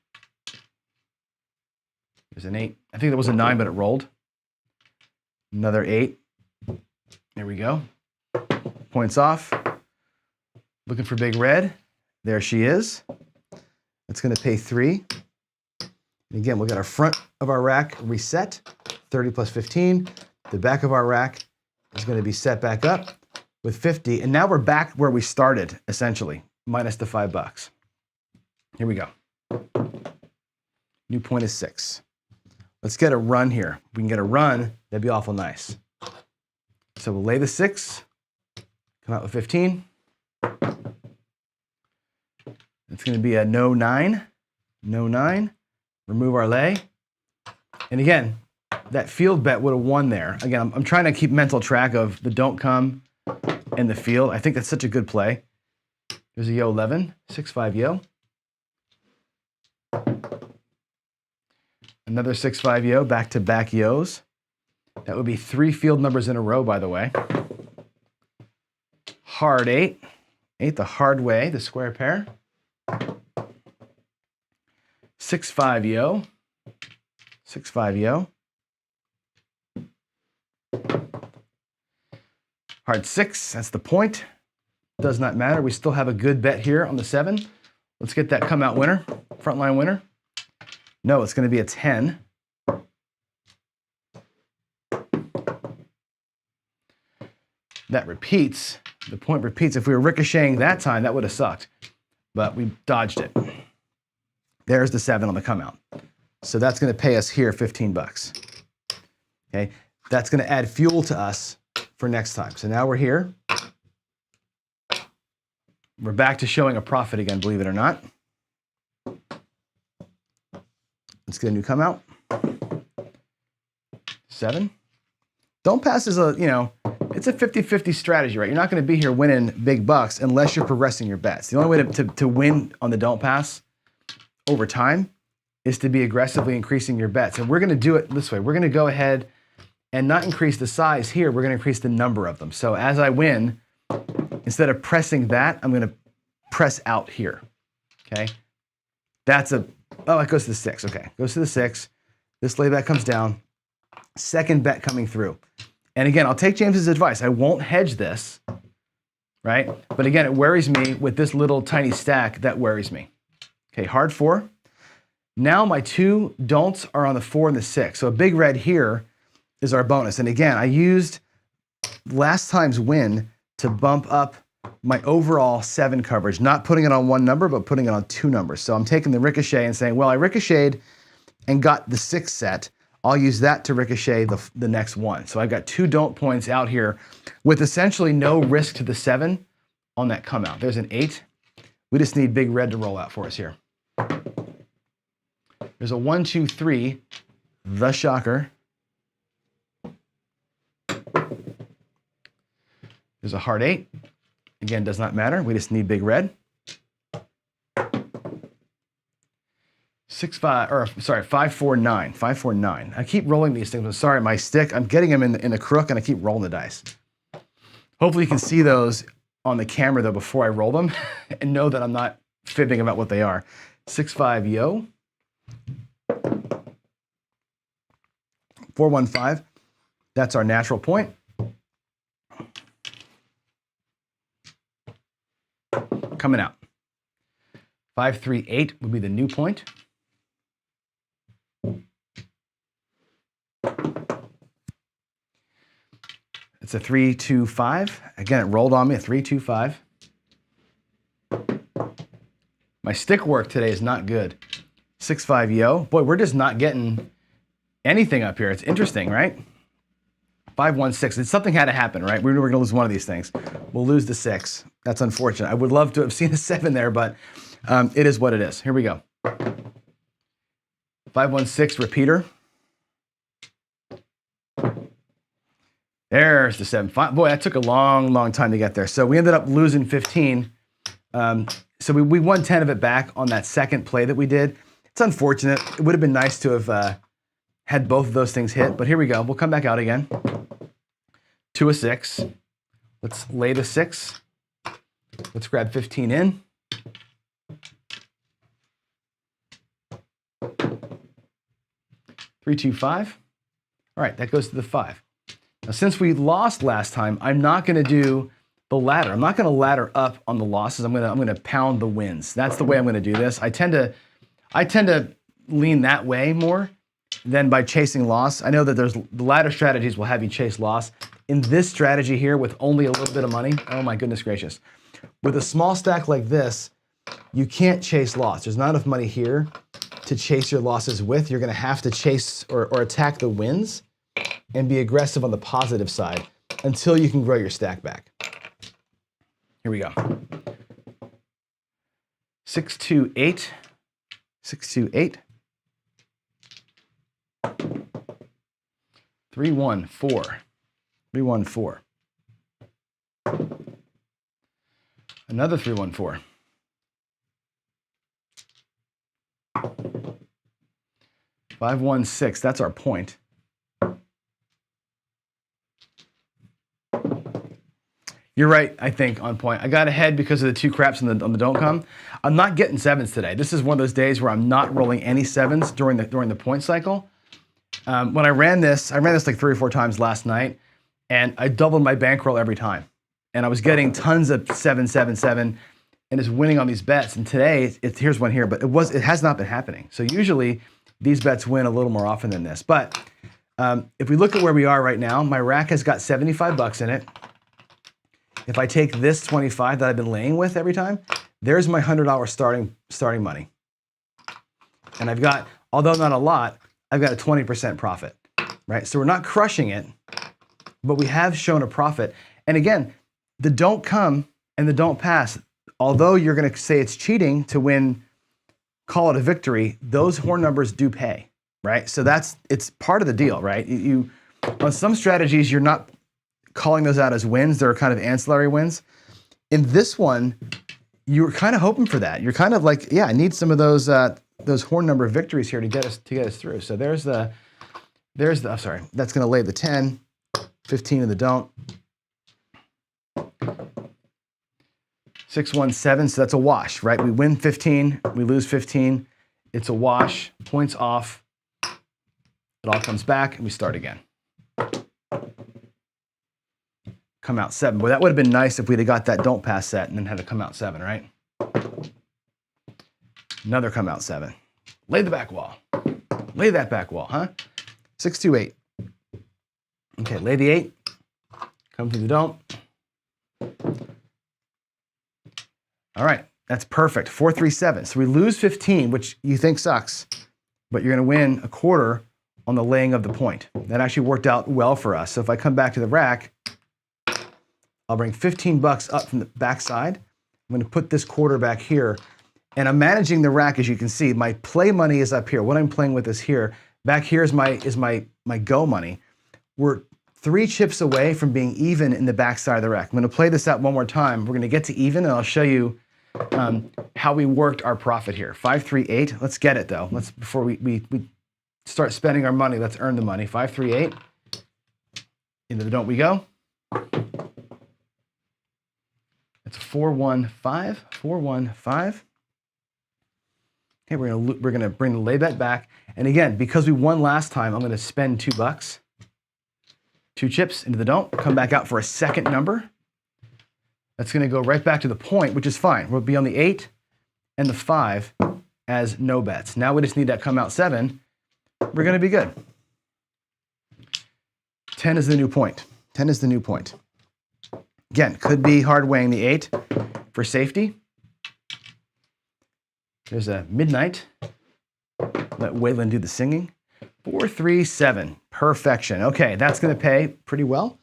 There's an 8. I think there was a 9, but it rolled. Another 8. There we go. Points off. Looking for big red. There she is. That's going to pay 3. And again, we'll get our front of our rack reset. 30 plus 15. The back of our rack is going to be set back up with 50. And now we're back where we started, essentially, minus the 5 bucks. Here we go. New point is 6. Let's get a run here. If we can get a run, that'd be awful nice. So we'll lay the 6, come out with 15. It's going to be a no 9, no 9. Remove our lay. And again, that field bet would have won there. Again, I'm trying to keep mental track of the don't come and the field. I think that's such a good play. There's a yo 11, 6-5 yo. Another 6-5 yo, back-to-back yos. That would be 3 field numbers in a row, by the way. Hard 8. 8 the hard way, the square pair. 6-5 yo. 6-5 yo. Hard 6, that's the point. Does not matter. We still have a good bet here on the 7. Let's get that come out winner, frontline winner. No, it's going to be a 10. That repeats. The point repeats. If we were ricocheting that time, that would have sucked. But we dodged it. There's the 7 on the come out. So that's going to pay us here 15 bucks. Okay, that's going to add fuel to us for next time. So now we're here. We're back to showing a profit again, believe it or not. Let's get a new come out. 7. Don't pass is a, it's a 50-50 strategy, right? You're not going to be here winning big bucks unless you're progressing your bets. The only way to win on the don't pass over time is to be aggressively increasing your bets. And we're going to do it this way. We're going to go ahead and not increase the size here. We're going to increase the number of them. So as I win, instead of pressing that, I'm going to press out here. Okay. Oh, it goes to the 6. Okay. Goes to the 6. This layback comes down. Second bet coming through. And again, I'll take James's advice. I won't hedge this, right? But again, it worries me with this little tiny stack. That worries me. Okay, hard 4. Now my 2 don'ts are on the 4 and the 6. So a big red here is our bonus. And again, I used last time's win to bump up my overall 7 coverage, not putting it on one number, but putting it on 2 numbers. So I'm taking the ricochet and saying, well, I ricocheted and got the 6 set. I'll use that to ricochet the next one. So I've got 2 don't points out here with essentially no risk to the 7 on that come out. There's an 8. We just need big red to roll out for us here. There's a 1, 2, 3, the shocker. There's a hard 8. Again, does not matter. We just need big red. 6, 5, or sorry, 5, 4, 9. 5, 4, 9. I keep rolling these things. I'm sorry, my stick, I'm getting them in the crook and I keep rolling the dice. Hopefully you can see those on the camera though before I roll them and know that I'm not fibbing about what they are. 6, 5, yo. 4, 1, 5. That's our natural point. Coming out. 538 would be the new point. It's a 325. Again, it rolled on me, a 325. My stick work today is not good. 6-5 yo. Boy, we're just not getting anything up here. It's interesting, right? 5-1-6. And something had to happen, right? We were going to lose one of these things. We'll lose the 6. That's unfortunate. I would love to have seen a 7 there, but it is what it is. Here we go. 5-1-6 repeater. There's the 7. Boy, that took a long, long time to get there. So we ended up losing 15. So we won 10 of it back on that second play that we did. It's unfortunate. It would have been nice to have had both of those things hit, but here we go. We'll come back out again. 2 of 6. Let's lay the 6. Let's grab 15 in. Three, 2, 5. All right, that goes to the 5. Now, since we lost last time, I'm not going to do the ladder. I'm not going to ladder up on the losses. I'm going to pound the wins. That's the way I'm going to do this. I tend to lean that way more than by chasing loss. I know that the ladder strategies will have you chase loss. In this strategy here, with only a little bit of money, oh my goodness gracious, with a small stack like this, you can't chase loss. There's not enough money here to chase your losses with. You're going to have to chase or attack the wins and be aggressive on the positive side until you can grow your stack back. Here we go. 6-2-8. 6-2-8. 3-1-4. 3-1-4. Another 3-1-4. 5-1-6. That's our point. You're right, I think, on point. I got ahead because of the 2 craps on the don't come. I'm not getting 7s today. This is one of those days where I'm not rolling any 7s during the point cycle. When I ran this like 3 or 4 times last night, and I doubled my bankroll every time. And I was getting tons of 7, 7, 7, and just winning on these bets. And today, here's one here, but it has not been happening. So usually, these bets win a little more often than this. But if we look at where we are right now, my rack has got 75 bucks in it. If I take this 25 that I've been laying with every time, there's my $100 starting money. And I've got, although not a lot, I've got a 20% profit, right? So we're not crushing it, but we have shown a profit. And again, the don't come and the don't pass, although you're going to say it's cheating to win, call it a victory, those horn numbers do pay, right? So it's part of the deal, right? On some strategies, you're not calling those out as wins. They're kind of ancillary wins. In this one, you're kind of hoping for that. You're kind of like, yeah, I need some of those horn number victories here to get us through. So there's the I'm sorry, that's going to lay the 10, 15 of the don't. 6-1-7, so that's a wash, right? We win 15, we lose 15. It's a wash, points off. It all comes back, and we start again. Come out 7. Boy, that would have been nice if we'd have got that don't pass set and then had to come out 7, right? Another come out 7. Lay the back wall. Lay that back wall, huh? 6-2-8. Okay, lay the 8. Come through the don't. All right, that's perfect. 4-3-7. So we lose 15, which you think sucks, but you're going to win a quarter on the laying of the point. That actually worked out well for us. So if I come back to the rack, I'll bring 15 bucks up from the backside. I'm going to put this quarter back here, and I'm managing the rack. As you can see, my play money is up here. What I'm playing with is here. Back here is my go money. We're 3 chips away from being even in the backside of the rack. I'm going to play this out one more time. We're going to get to even, and I'll show you how we worked our profit here. 5-3-8. Let's get it though. Before we start spending our money, let's earn the money. 5-3-8. Into the don't we go. It's 4-1-5. 4-1-5. Okay, we're gonna bring the lay bet back. And again, because we won last time, I'm gonna spend 2 bucks. 2 chips into the don't. Come back out for a second number. That's gonna go right back to the point, which is fine. We'll be on the 8, and the 5 as no bets. Now we just need that come out 7. We're going to be good. 10 is the new point. 10 is the new point. Again, could be hard weighing the 8 for safety. There's a midnight. Let Waylon do the singing. 4, 3, 7. Perfection. Okay, that's going to pay pretty well.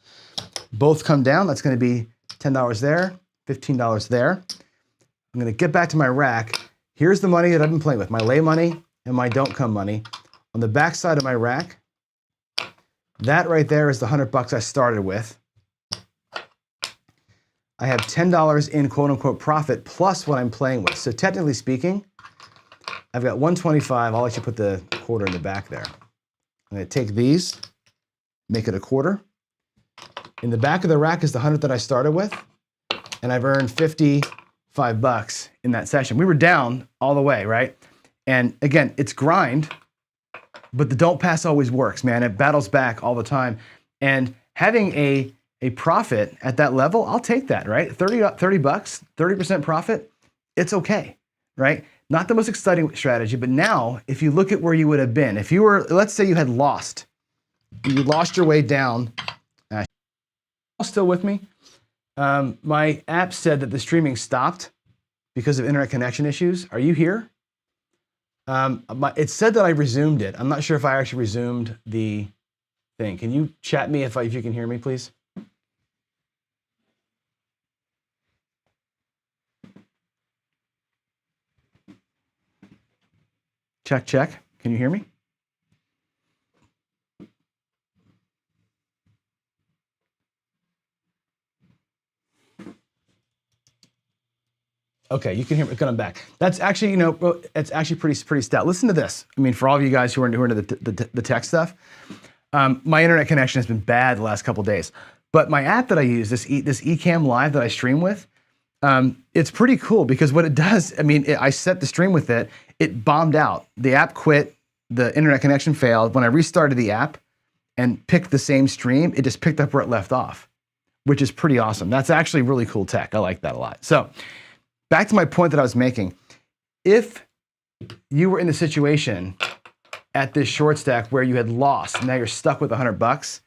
Both come down. That's going to be $10 there, $15 there. I'm going to get back to my rack. Here's the money that I've been playing with, my lay money and my don't come money. On the back side of my rack, that right there is the $100 I started with. I have $10 in quote-unquote profit plus what I'm playing with. So technically speaking, I've got 125. I'll actually put the quarter in the back there. I'm going to take these, make it a quarter. In the back of the rack is the 100 that I started with, and I've earned $55 in that session. We were down all the way, right? And again, it's grind, but the don't pass always works, man. It battles back all the time. And having a profit at that level, I'll take that, right? 30 bucks, 30% profit, it's okay, right? Not the most exciting strategy, but now if you look at where you would have been, if you were, let's say you had lost, you lost your way down. Still with me? My app said that the streaming stopped because of internet connection issues. Are you here? It said that I resumed it. I'm not sure if I actually resumed the thing. Can you chat me if you can hear me, please? Check, check. Can you hear me? Okay, you can hear me coming back. That's actually, it's actually pretty stout. Listen to this. I mean, for all of you guys who are into the tech stuff, my internet connection has been bad the last couple of days. But my app that I use, this Ecamm Live that I stream with, it's pretty cool because what it does, I mean, I set the stream with it, it bombed out. The app quit, the internet connection failed. When I restarted the app and picked the same stream, it just picked up where it left off, which is pretty awesome. That's actually really cool tech. I like that a lot. So back to my point that I was making. If you were in the situation at this short stack where you had lost, now you're stuck with $100,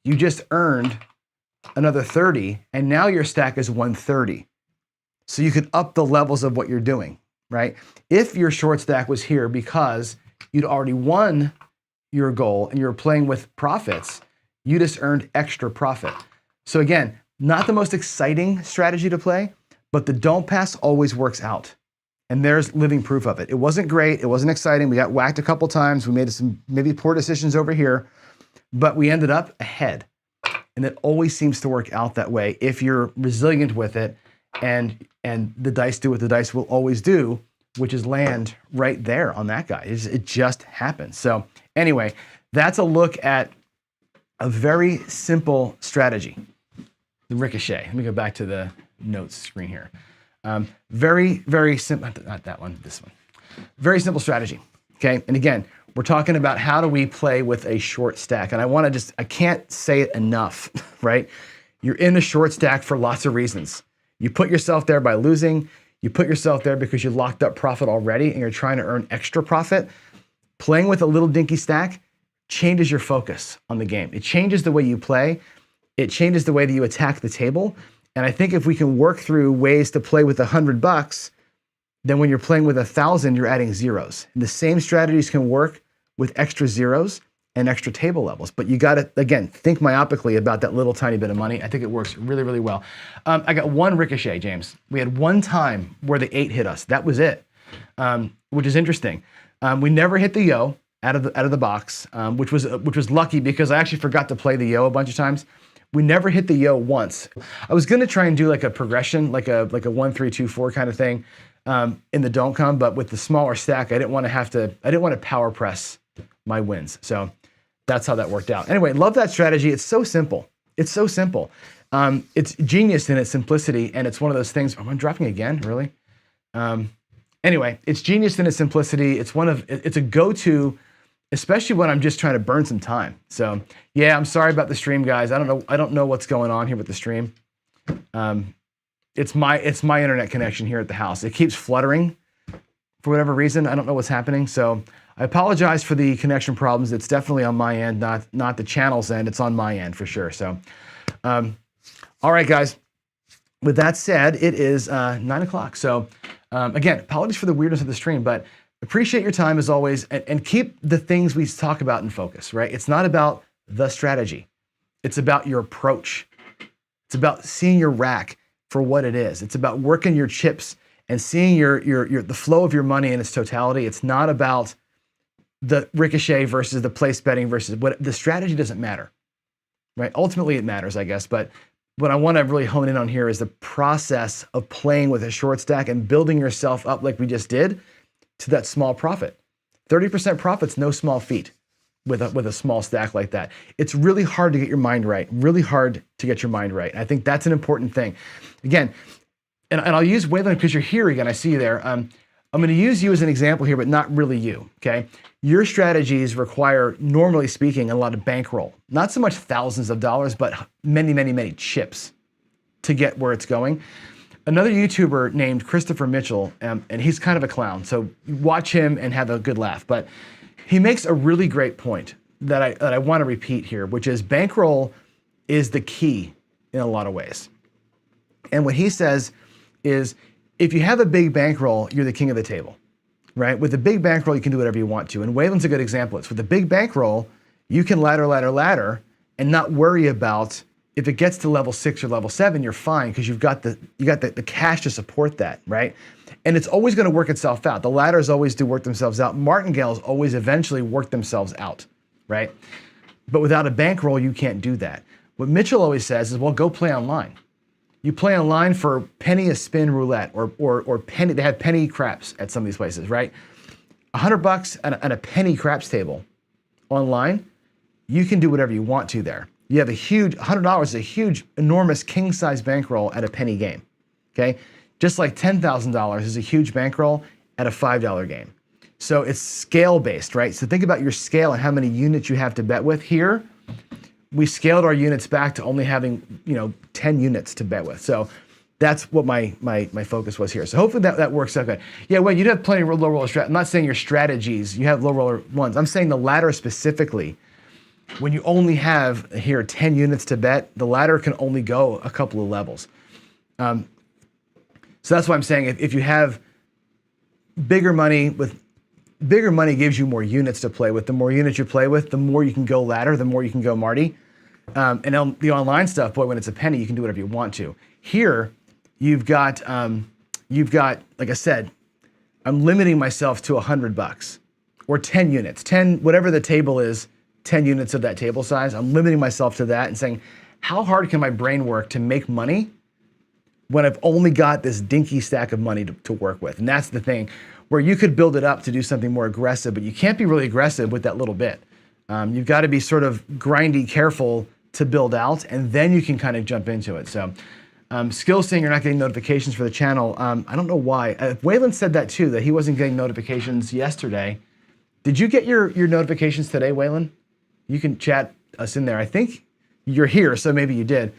you just earned another 30, and now your stack is 130. So you could up the levels of what you're doing, right? If your short stack was here because you'd already won your goal and you were playing with profits, you just earned extra profit. So again, not the most exciting strategy to play, but the don't pass always works out. And there's living proof of it. It wasn't great. It wasn't exciting. We got whacked a couple times. We made some maybe poor decisions over here, but we ended up ahead. And it always seems to work out that way if you're resilient with it and the dice do what the dice will always do, which is land right there on that guy. It just happens. So anyway, that's a look at a very simple strategy, the Ricochet. Let me go back to the notes screen here. Very, very simple, not that one, this one. Very simple strategy, okay? And again, we're talking about how do we play with a short stack. And I can't say it enough, right? You're in a short stack for lots of reasons. You put yourself there by losing. You put yourself there because you locked up profit already and you're trying to earn extra profit. Playing with a little dinky stack changes your focus on the game. It changes the way you play. It changes the way that you attack the table. And I think if we can work through ways to play with $100, then when you're playing with 1,000, you're adding zeros. And the same strategies can work with extra zeros and extra table levels. But you got to, again, think myopically about that little tiny bit of money. I think it works really, really well. I got one Ricochet, James. We had one time where the 8 hit us. That was it, which is interesting. We never hit the yo out of the box, which was lucky because I actually forgot to play the yo a bunch of times. We never hit the yo once. I was gonna try and do like a progression, like a 1, 3, 2, 4 kind of thing in the don't come, but with the smaller stack, I didn't want to power press my wins. So that's how that worked out. Anyway, love that strategy. It's so simple. It's so simple. It's genius in its simplicity, and it's one of those things. Am I dropping again? Really? Anyway, it's genius in its simplicity. It's a go-to, especially when I'm just trying to burn some time. So yeah, I'm sorry about the stream, guys. I don't know what's going on here with the stream. It's my internet connection here at the house. It keeps fluttering for whatever reason. I don't know what's happening. So I apologize for the connection problems. It's definitely on my end, not the channel's end. It's on my end for sure. So, all right, guys. With that said, it is 9 o'clock. So again, apologies for the weirdness of the stream, but appreciate your time as always, and keep the things we talk about in focus, right? It's not about the strategy. It's about your approach. It's about seeing your rack for what it is. It's about working your chips and seeing the flow of your money in its totality. It's not about the ricochet versus the place betting versus what the strategy doesn't matter, right? Ultimately it matters, I guess, but what I want to really hone in on here is the process of playing with a short stack and building yourself up like we just did to that small profit. 30% profit's no small feat with a small stack like that. It's really hard to get your mind right, really hard to get your mind right. And I think that's an important thing. Again, and I'll use Waylon because you're here again, I see you there. I'm going to use you as an example here, but not really you, okay? Your strategies require, normally speaking, a lot of bankroll. Not so much thousands of dollars, but many, many, many chips to get where it's going. Another YouTuber named Christopher Mitchell, and he's kind of a clown, so watch him and have a good laugh. But he makes a really great point that I want to repeat here, which is bankroll is the key in a lot of ways. And what he says is, if you have a big bankroll, you're the king of the table, right? With a big bankroll, you can do whatever you want to. And Waylon's a good example. It's with a big bankroll, you can ladder, and not worry about if it gets to level 6 or level 7, you're fine because you got the cash to support that, right? And it's always going to work itself out. The ladders always do work themselves out. Martingales always eventually work themselves out, right? But without a bankroll, you can't do that. What Mitchell always says is, well, go play online. You play online for penny a spin roulette or penny. They have penny craps at some of these places, right? $100 and a penny craps table online. You can do whatever you want to there. You have a huge $100 is a huge, enormous king size bankroll at a penny game. Okay, just like $10,000 is a huge bankroll at a $5 game. So it's scale based, right? So think about your scale and how many units you have to bet with here. We scaled our units back to only having 10 units to bet with. So that's what my focus was here. So hopefully that works out good. Yeah, well, you'd have plenty of low roller strat. I'm not saying your strategies, you have low roller ones. I'm saying the ladder specifically. When you only have here 10 units to bet, the ladder can only go a couple of levels. So that's why I'm saying if you have bigger money gives you more units to play with. The more units you play with, the more you can go ladder, the more you can go Marty. And on the online stuff, boy, when it's a penny, you can do whatever you want to. Here, you've got, like I said, I'm limiting myself to $100 or 10 units, 10, whatever the table is, 10 units of that table size. I'm limiting myself to that and saying, how hard can my brain work to make money when I've only got this dinky stack of money to work with? And that's the thing where you could build it up to do something more aggressive, but you can't be really aggressive with that little bit. You've got to be sort of grindy, careful to build out, and then you can kind of jump into it. So Skills saying you're not getting notifications for the channel. I don't know why. Waylon said that too, that he wasn't getting notifications yesterday. Did you get your notifications today, Waylon? You can chat us in there. I think you're here, so maybe you did.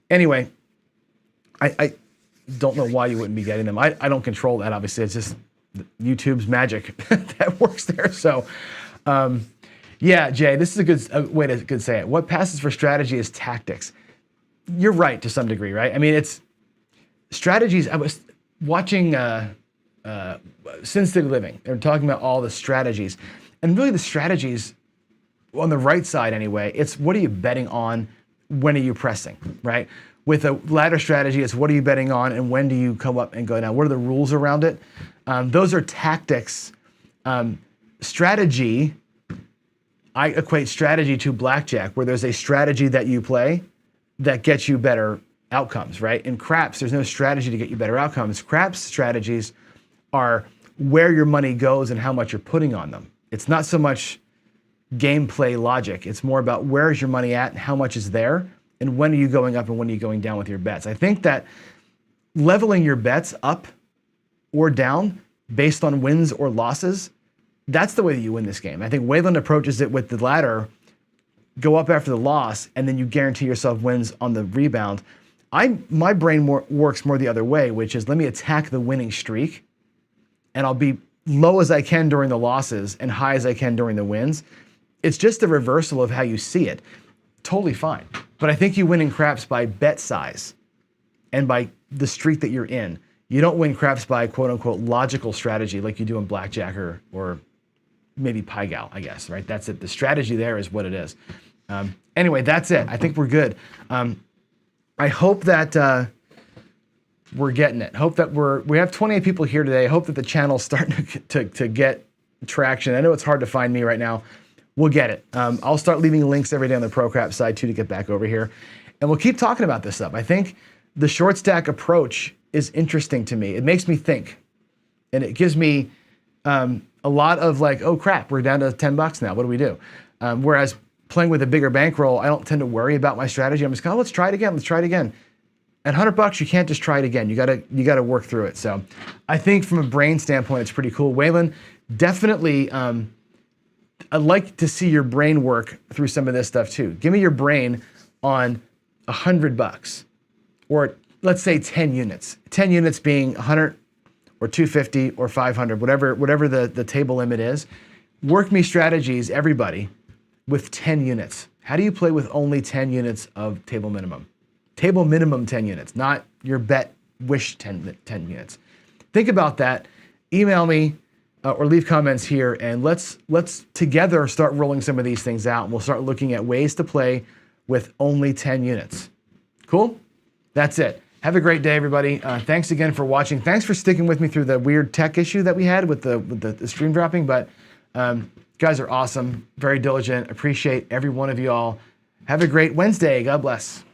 Anyway, I don't know why you wouldn't be getting them. I don't control that, obviously. It's just YouTube's magic that works there. So, yeah, Jay, this is a way to say it. What passes for strategy is tactics. You're right to some degree, right? I mean, it's strategies. I was watching Sin City Living. They're talking about all the strategies. And really the strategies, on the right side anyway, it's what are you betting on, when are you pressing, right? With a ladder strategy, it's what are you betting on and when do you come up and go down? What are the rules around it? Those are tactics. Strategy, I equate strategy to blackjack, where there's a strategy that you play that gets you better outcomes, right? In craps, there's no strategy to get you better outcomes. Craps strategies are where your money goes and how much you're putting on them. It's not so much gameplay logic. It's more about where is your money at and how much is there and when are you going up and when are you going down with your bets. I think that leveling your bets up or down based on wins or losses, that's the way that you win this game. I think Waylon approaches it with the ladder, go up after the loss, and then you guarantee yourself wins on the rebound. My brain works more the other way, which is let me attack the winning streak and I'll be low as I can during the losses and high as I can during the wins. It's just a reversal of how you see it. Totally fine. But I think you win in craps by bet size and by the street that you're in. You don't win craps by quote unquote logical strategy like you do in blackjack or maybe pie gal, I guess, right? That's it. The strategy there is what it is. Anyway, that's it. I think we're good. I hope that we're getting it. Hope that we have 28 people here today. I hope that the channel's starting to get traction. I know it's hard to find me right now. We'll get it. I'll start leaving links every day on the ProCrap side too to get back over here. And we'll keep talking about this stuff. I think the short stack approach is interesting to me. It makes me think. And it gives me a lot of like, oh crap, we're down to $10 now. What do we do? Whereas playing with a bigger bankroll, I don't tend to worry about my strategy. I'm just going, oh, let's try it again. Let's try it again. At $100, you can't just try it again. You gotta work through it. So I think from a brain standpoint, it's pretty cool. Waylon, definitely, I'd like to see your brain work through some of this stuff too. Give me your brain on $100, or let's say 10 units. 10 units being 100 or 250 or 500, whatever the table limit is. Work me strategies, everybody, with 10 units. How do you play with only 10 units of table minimum? Table minimum 10 units, not your bet wish 10 units. Think about that. Email me or leave comments here, and let's together start rolling some of these things out, and we'll start looking at ways to play with only 10 units. Cool? That's it. Have a great day, everybody. Thanks again for watching. Thanks for sticking with me through the weird tech issue that we had with the stream dropping, but guys are awesome, very diligent. Appreciate every one of you all. Have a great Wednesday. God bless.